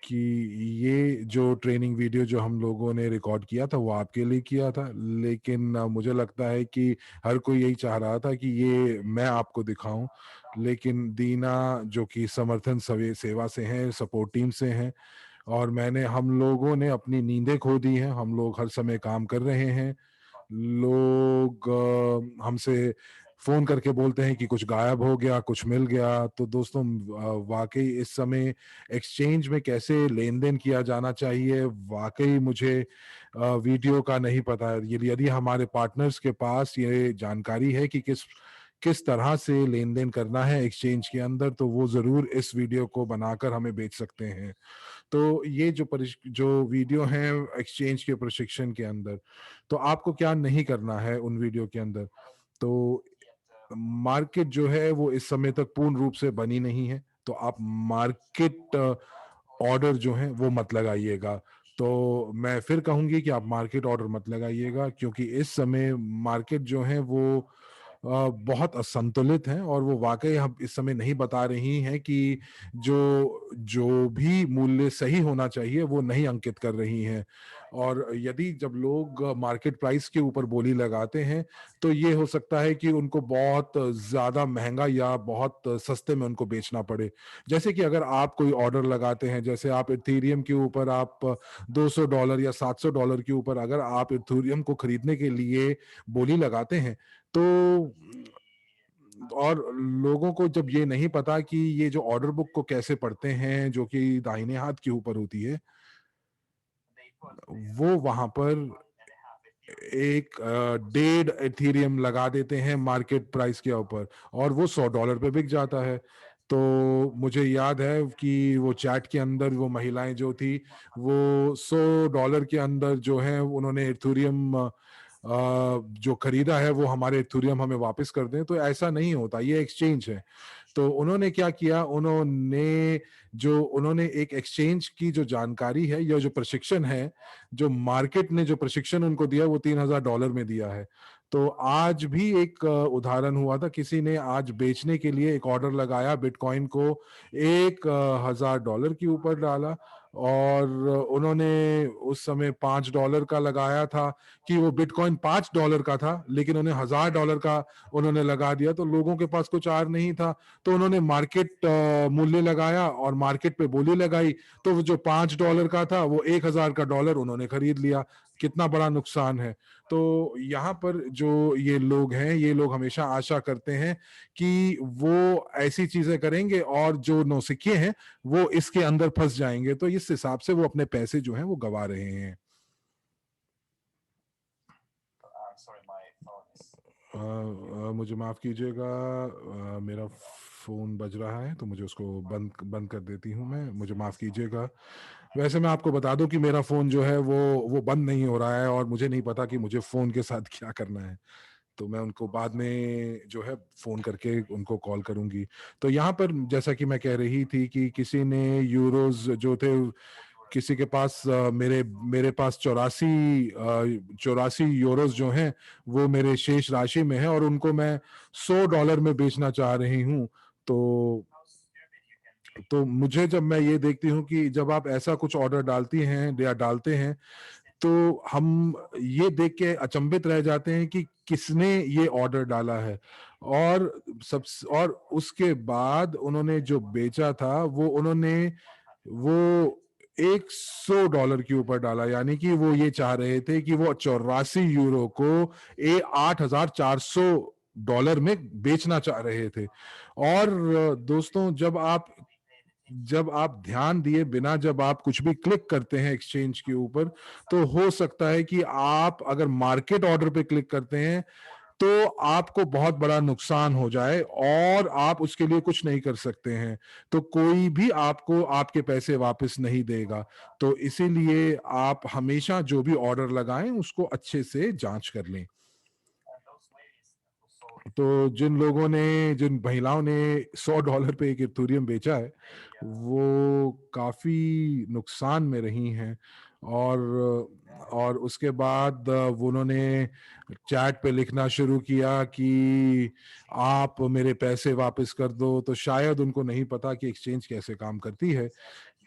ये जो ट्रेनिंग वीडियो जो हम लोगों ने रिकॉर्ड किया था वो आपके लिए किया था, लेकिन मुझे लगता है कि हर कोई यही चाह रहा था कि ये मैं आपको दिखाऊं। लेकिन दीना जो कि समर्थन सेवा से हैं, सपोर्ट टीम से हैं, और हम लोगों ने अपनी नींदें खो दी हैं, हम लोग हर समय काम कर रहे हैं। लोग हमसे फोन करके बोलते हैं कि कुछ गायब हो गया, कुछ मिल गया। तो दोस्तों, वाकई इस समय एक्सचेंज में कैसे लेन देन किया जाना चाहिए, वाकई मुझे वीडियो का नहीं पता है। यदि हमारे पार्टनर्स के पास ये जानकारी है कि किस तरह से लेन देन करना है एक्सचेंज के अंदर, तो वो ज़रूर इस वीडियो को बनाकर हमें भेज सकते हैं। तो ये जो वीडियो हैं एक्सचेंज के प्रशिक्षण के अंदर, तो आपको क्या नहीं करना है उन वीडियो के अंदर। तो मार्केट जो है वो इस समय तक पूर्ण रूप से बनी नहीं है, तो आप मार्केट ऑर्डर जो है वो मत लगाइएगा। तो मैं फिर कहूंगी कि आप मार्केट ऑर्डर मत लगाइएगा, क्योंकि इस समय मार्केट जो है वो बहुत असंतुलित है, और वो वाकई हम इस समय नहीं बता रही हैं कि जो जो भी मूल्य सही होना चाहिए वो नहीं अंकित कर रही हैं। और यदि जब लोग मार्केट प्राइस के ऊपर बोली लगाते हैं, तो ये हो सकता है कि उनको बहुत ज्यादा महंगा या बहुत सस्ते में उनको बेचना पड़े। जैसे कि अगर आप कोई ऑर्डर लगाते हैं, जैसे आप इथेरियम के ऊपर आप $200 या $700 के ऊपर अगर आप इथेरियम को खरीदने के लिए बोली लगाते हैं, तो और लोगों को जब ये नहीं पता कि ये जो ऑर्डर बुक को कैसे पढ़ते हैं, जो कि दाहिने हाथ के ऊपर होती है, वो वहां पर एक 1.5 एथीरियम लगा देते हैं मार्केट प्राइस के ऊपर, और वो $100 पे बिक जाता है। तो मुझे याद है कि वो चैट के अंदर वो महिलाएं जो थी, वो $100 के अंदर जो है उन्होंने इथेरियम जो खरीदा है वो हमारे इथेरियम हमें वापस कर दें। तो ऐसा नहीं होता, ये एक्सचेंज है। तो उन्होंने क्या किया, उन्होंने एक एक्सचेंज की जो जानकारी है या जो प्रशिक्षण है, जो मार्केट ने जो प्रशिक्षण उनको दिया, वो $3,000 में दिया है। तो आज भी एक उदाहरण हुआ था, किसी ने आज बेचने के लिए एक ऑर्डर लगाया, बिटकॉइन को $1,000 के ऊपर डाला, और उन्होंने उस समय $5 का लगाया था कि वो बिटकॉइन $5 का था, लेकिन उन्हें $1,000 का उन्होंने लगा दिया। तो लोगों के पास कुछ और नहीं था, तो उन्होंने मार्केट मूल्य लगाया और मार्केट पे बोली लगाई, तो वो जो $5 का था वो $1,000 उन्होंने खरीद लिया। कितना बड़ा नुकसान है। तो यहाँ पर जो ये लोग हैं, ये लोग हमेशा आशा करते हैं कि वो ऐसी चीजें करेंगे और जो नौसिखिए हैं वो इसके अंदर फंस जाएंगे, तो इस हिसाब से वो अपने पैसे जो हैं वो गवा रहे हैं। मुझे माफ कीजिएगा, मेरा फोन बज रहा है, तो मुझे उसको बंद बंद कर देती हूँ मैं, मुझे माफ कीजिएगा। वैसे मैं आपको बता दूं कि मेरा फोन जो है वो बंद नहीं हो रहा है, और मुझे नहीं पता कि मुझे फोन के साथ क्या करना है। तो मैं उनको बाद में जो है फोन करके उनको कॉल करूंगी। तो यहाँ पर जैसा कि मैं कह रही थी कि किसी ने यूरोज जो थे, किसी के पास मेरे मेरे पास 84 यूरोज जो हैं वो मेरे शेष राशि में है, और उनको मैं $100 में बेचना चाह रही हूँ। तो मुझे, जब मैं ये देखती हूँ कि जब आप ऐसा कुछ ऑर्डर डालती हैं या डालते हैं, तो हम ये देख के अचंभित रह जाते हैं कि किसने ये ऑर्डर डाला है। और और उसके बाद उन्होंने जो बेचा था वो $100 के ऊपर डाला, यानी कि वो ये चाह रहे थे कि वो 84 यूरो को $8,400 में बेचना चाह रहे थे। और दोस्तों, जब आप ध्यान दिए बिना जब आप कुछ भी क्लिक करते हैं एक्सचेंज के ऊपर, तो हो सकता है कि आप अगर मार्केट ऑर्डर पे क्लिक करते हैं तो आपको बहुत बड़ा नुकसान हो जाए, और आप उसके लिए कुछ नहीं कर सकते हैं। तो कोई भी आपको आपके पैसे वापस नहीं देगा। तो इसीलिए आप हमेशा जो भी ऑर्डर लगाएं उसको अच्छे से जांच कर लें। तो जिन महिलाओं ने $100 पे एक इथेरियम बेचा है, वो काफी नुकसान में रही हैं। और उसके बाद वो उन्होंने चैट पे लिखना शुरू किया कि आप मेरे पैसे वापस कर दो। तो शायद उनको नहीं पता कि एक्सचेंज कैसे काम करती है।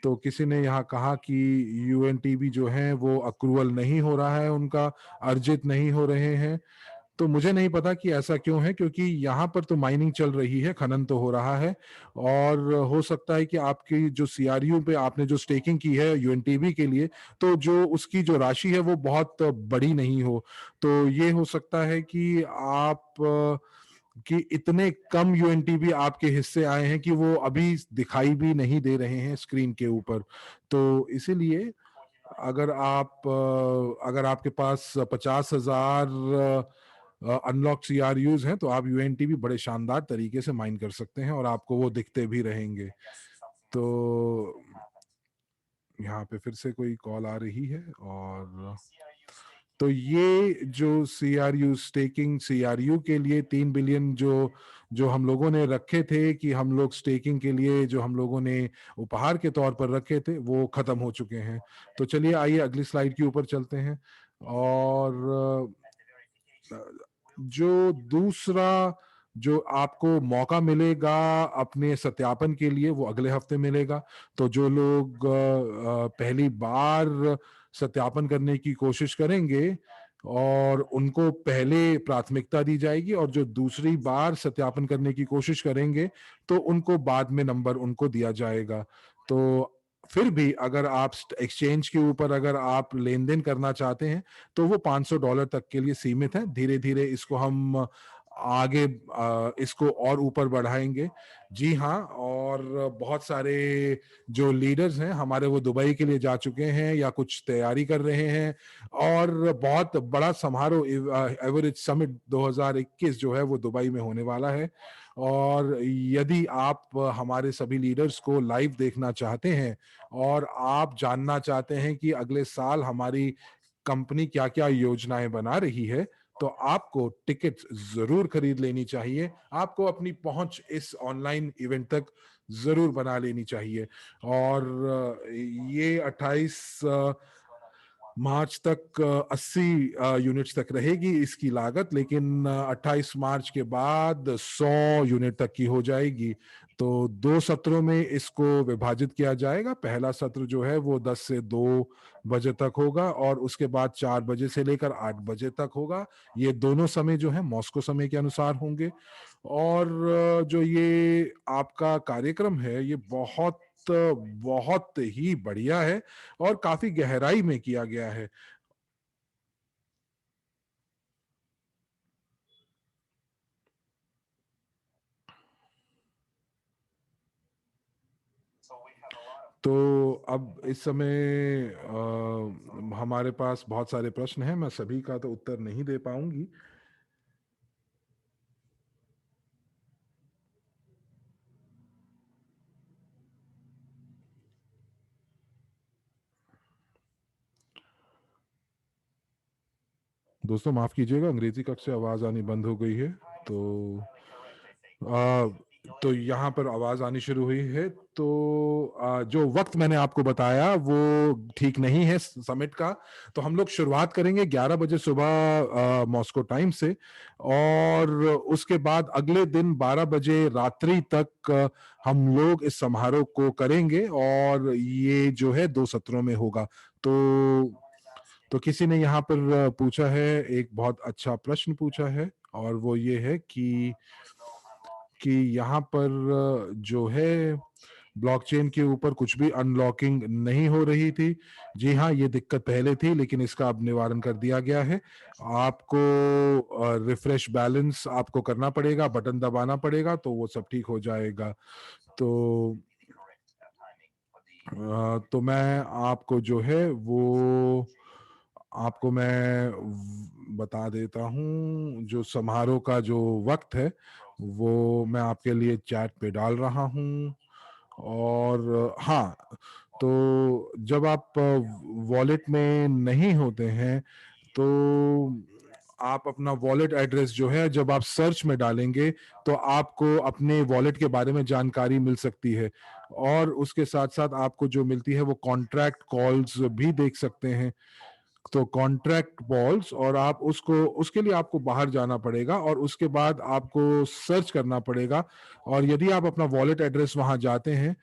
तो किसी ने यहाँ कहा कि यूएनटीबी जो है वो अक्रूवल नहीं हो रहा है, उनका अर्जित नहीं हो रहे हैं। तो मुझे नहीं पता कि ऐसा क्यों है, क्योंकि यहाँ पर तो माइनिंग चल रही है, खनन तो हो रहा है। और हो सकता है कि आपकी जो सीआरयू पे आपने जो स्टेकिंग की है यूएनटीबी के लिए, तो जो उसकी जो राशि है वो बहुत बड़ी नहीं हो। तो ये हो सकता है कि कि इतने कम यूएनटीबी आपके हिस्से आए हैं कि वो अभी दिखाई भी नहीं दे रहे हैं स्क्रीन के ऊपर। तो इसीलिए अगर आपके पास 50,000 अनलॉक सीआरयूज हैं, तो आप यूएनटी भी बड़े शानदार तरीके से माइन कर सकते हैं और आपको वो दिखते भी रहेंगे। तो यहाँ पे फिर से कोई कॉल आ रही है। और तो ये जो सीआरयू स्टेकिंग, सीआरयू के लिए 3 बिलियन जो जो हम लोगों ने रखे थे कि हम लोग स्टेकिंग के लिए जो हम लोगों ने उपहार के तौर पर रखे थे, वो खत्म हो चुके हैं। तो चलिए आइए अगली स्लाइड के ऊपर चलते हैं। और जो दूसरा जो आपको मौका मिलेगा अपने सत्यापन के लिए, वो अगले हफ्ते मिलेगा। तो जो लोग पहली बार सत्यापन करने की कोशिश करेंगे और उनको पहले प्राथमिकता दी जाएगी, और जो दूसरी बार सत्यापन करने की कोशिश करेंगे तो उनको बाद में नंबर उनको दिया जाएगा। तो फिर भी अगर आप एक्सचेंज के ऊपर अगर आप लेन देन करना चाहते हैं तो वो $500 तक के लिए सीमित है। धीरे धीरे इसको हम आगे इसको और ऊपर बढ़ाएंगे। जी हाँ, और बहुत सारे जो लीडर्स हैं हमारे, वो दुबई के लिए जा चुके हैं या कुछ तैयारी कर रहे हैं। और बहुत बड़ा समारोह एवरेज समिट 2021 जो है वो दुबई में होने वाला है। और यदि आप हमारे सभी लीडर्स को लाइव देखना चाहते हैं और आप जानना चाहते हैं कि अगले साल हमारी कंपनी क्या क्या योजनाएं बना रही है, तो आपको टिकट जरूर खरीद लेनी चाहिए। आपको अपनी पहुंच इस ऑनलाइन इवेंट तक जरूर बना लेनी चाहिए। और ये 28 मार्च तक 80 यूनिट्स तक रहेगी इसकी लागत, लेकिन 28 मार्च के बाद 100 यूनिट तक की हो जाएगी। तो 2 सत्रों में इसको विभाजित किया जाएगा। पहला सत्र जो है वो 10 से 2 बजे तक होगा और उसके बाद 4 बजे से लेकर 8 बजे तक होगा। ये दोनों समय जो है मॉस्को समय के अनुसार होंगे। और जो ये आपका कार्यक्रम है ये बहुत बहुत ही बढ़िया है और काफी गहराई में किया गया है। तो अब इस समय हमारे पास बहुत सारे प्रश्न हैं, मैं सभी का तो उत्तर नहीं दे पाऊंगी। दोस्तों माफ कीजिएगा, अंग्रेजी कक्षा आवाज आनी बंद हो गई है। तो आ, तो यहाँ पर आवाज आनी शुरू हुई है। तो जो वक्त मैंने आपको बताया वो ठीक नहीं है समिट का। तो हम लोग शुरुआत करेंगे 11 बजे सुबह मॉस्को टाइम से, और उसके बाद अगले दिन 12 बजे रात्रि तक हम लोग इस समारोह को करेंगे, और ये जो है 2 सत्रों में होगा। तो किसी ने यहाँ पर पूछा है, एक बहुत अच्छा प्रश्न पूछा है, और वो ये है कि यहाँ पर जो है ब्लॉकचेन के ऊपर कुछ भी अनलॉकिंग नहीं हो रही थी। जी हाँ, ये दिक्कत पहले थी, लेकिन इसका अब निवारण कर दिया गया है। आपको रिफ्रेश बैलेंस आपको करना पड़ेगा, बटन दबाना पड़ेगा, तो वो सब ठीक हो जाएगा। तो तो मैं आपको जो है वो आपको मैं बता देता हूँ, जो समारोह का जो वक्त है वो मैं आपके लिए चैट पे डाल रहा हूँ। और हाँ, तो जब आप वॉलेट में नहीं होते हैं तो आप अपना वॉलेट एड्रेस जो है जब आप सर्च में डालेंगे तो आपको अपने वॉलेट के बारे में जानकारी मिल सकती है, और उसके साथ साथ आपको जो मिलती है वो कॉन्ट्रैक्ट कॉल्स भी देख सकते हैं। तो कॉन्ट्रैक्ट बॉल्स, और आप उसको उसके लिए आपको बाहर जाना पड़ेगा और उसके बाद आपको सर्च करना पड़ेगा। और यदि आप अपना वॉलेट एड्रेस वहां जाते हैं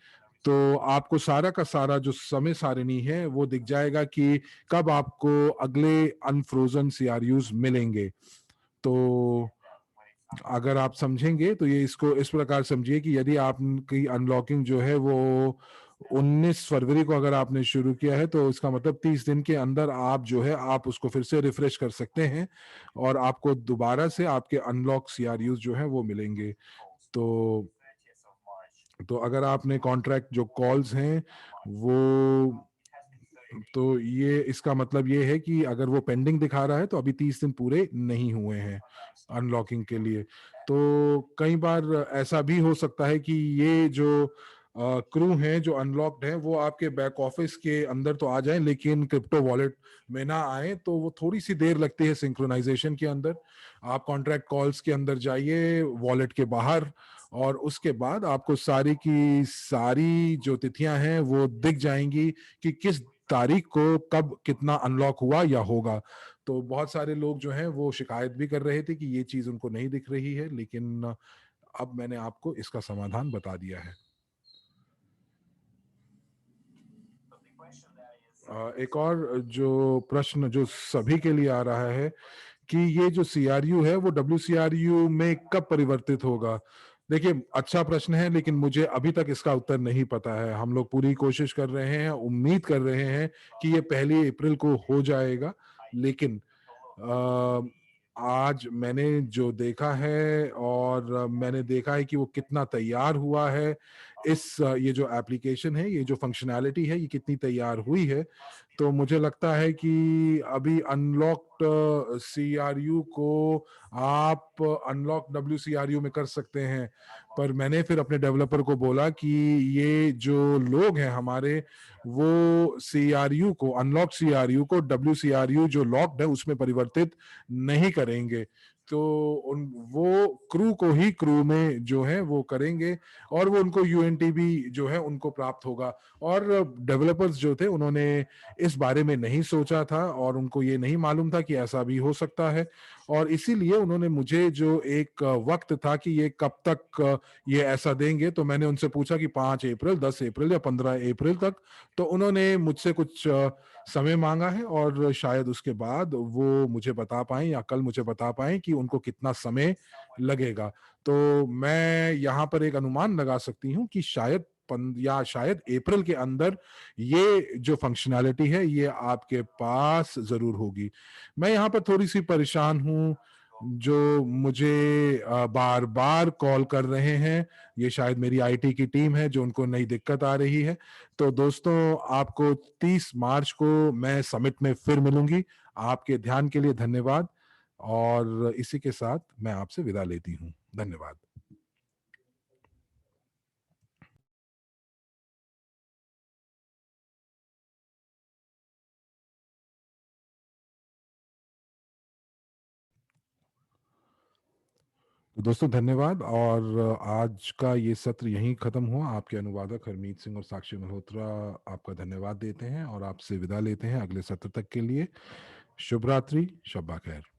तो आपको सारा का सारा जो समय सारिणी है वो दिख जाएगा कि कब आपको अगले अनफ्रोजन सीआरयूज मिलेंगे। तो अगर आप समझेंगे तो ये इसको इस प्रकार समझिए कि यदि आपकी अनलॉकिंग जो है वो 19 फरवरी को अगर आपने शुरू किया है, तो इसका मतलब 30 दिन के अंदर आप जो है आप उसको फिर से रिफ्रेश कर सकते हैं और आपको दोबारा से आपके अनलॉक सीआरयूज जो है वो मिलेंगे। तो अगर आपने कॉन्ट्रैक्ट जो कॉल्स हैं वो तो ये इसका मतलब ये है कि अगर वो पेंडिंग दिखा रहा है तो अभी 30 दिन पूरे नहीं हुए हैं अनलॉकिंग के लिए। तो कई बार ऐसा भी हो सकता है कि ये जो क्रू हैं जो अनलॉक्ड हैं वो आपके बैक ऑफिस के अंदर तो आ जाएं लेकिन क्रिप्टो वॉलेट में ना आए, तो वो थोड़ी सी देर लगती है सिंक्रोनाइजेशन के अंदर। आप कॉन्ट्रैक्ट कॉल्स के अंदर जाइए वॉलेट के बाहर, और उसके बाद आपको सारी की सारी जो तिथियां हैं वो दिख जाएंगी कि किस तारीख को कब कितना अनलॉक हुआ या होगा। तो बहुत सारे लोग जो हैं वो शिकायत भी कर रहे थे कि ये चीज उनको नहीं दिख रही है, लेकिन अब मैंने आपको इसका समाधान बता दिया है। एक और जो प्रश्न जो सभी के लिए आ रहा है कि ये जो सीआरयू है वो डब्ल्यूसीआरयू में कब परिवर्तित होगा। देखिए, अच्छा प्रश्न है, लेकिन मुझे अभी तक इसका उत्तर नहीं पता है। हम लोग पूरी कोशिश कर रहे हैं, उम्मीद कर रहे हैं कि ये 1 अप्रैल को हो जाएगा, लेकिन अ, आज मैंने जो देखा है और मैंने देखा है कि वो कितना तैयार हुआ है, ये जो एप्लीकेशन है, ये जो फंक्शनैलिटी है, ये कितनी तैयार हुई है, तो मुझे लगता है कि अभी अनलॉक्ड सीआरयू को आप अनलॉक डब्ल्यूसीआरयू में कर सकते हैं। पर मैंने फिर अपने डेवलपर को बोला कि ये जो लोग हैं हमारे, वो सीआरयू को, अनलॉक सीआरयू को डब्ल्यूसीआरयू जो लॉक्ड है उसमें परिवर्तित नहीं करेंगे। तो उन वो क्रू को ही क्रू में जो है वो करेंगे, और वो उनको यूएनटीबी जो है उनको प्राप्त होगा। और डेवलपर्स जो थे उन्होंने इस बारे में नहीं सोचा था और उनको ये नहीं मालूम था कि ऐसा भी हो सकता है, और इसीलिए उन्होंने मुझे जो एक वक्त था कि ये कब तक ये ऐसा देंगे, तो मैंने उनसे पूछा कि 5 अप्रैल, 10 अप्रैल या 15 अप्रैल तक। तो उन्होंने मुझसे कुछ समय मांगा है, और शायद उसके बाद वो मुझे बता पाएं या कल मुझे बता पाएं कि उनको कितना समय लगेगा। तो मैं यहाँ पर एक अनुमान लगा सकती हूँ कि या शायद अप्रैल के अंदर ये जो फंक्शनैलिटी है ये आपके पास जरूर होगी। मैं यहाँ पर थोड़ी सी परेशान हूँ, जो मुझे बार बार कॉल कर रहे हैं, ये शायद मेरी आईटी की टीम है जो उनको नई दिक्कत आ रही है। तो दोस्तों, आपको 30 मार्च को मैं समिट में फिर मिलूंगी। आपके ध्यान के लिए धन्यवाद, और इसी के साथ मैं आपसे विदा लेती हूँ। धन्यवाद। तो दोस्तों, धन्यवाद, और आज का ये सत्र यहीं खत्म हुआ। आपके अनुवादक हरमीत सिंह और साक्षी मल्होत्रा आपका धन्यवाद देते हैं और आपसे विदा लेते हैं अगले सत्र तक के लिए। शुभ रात्रि, शब्बा खैर।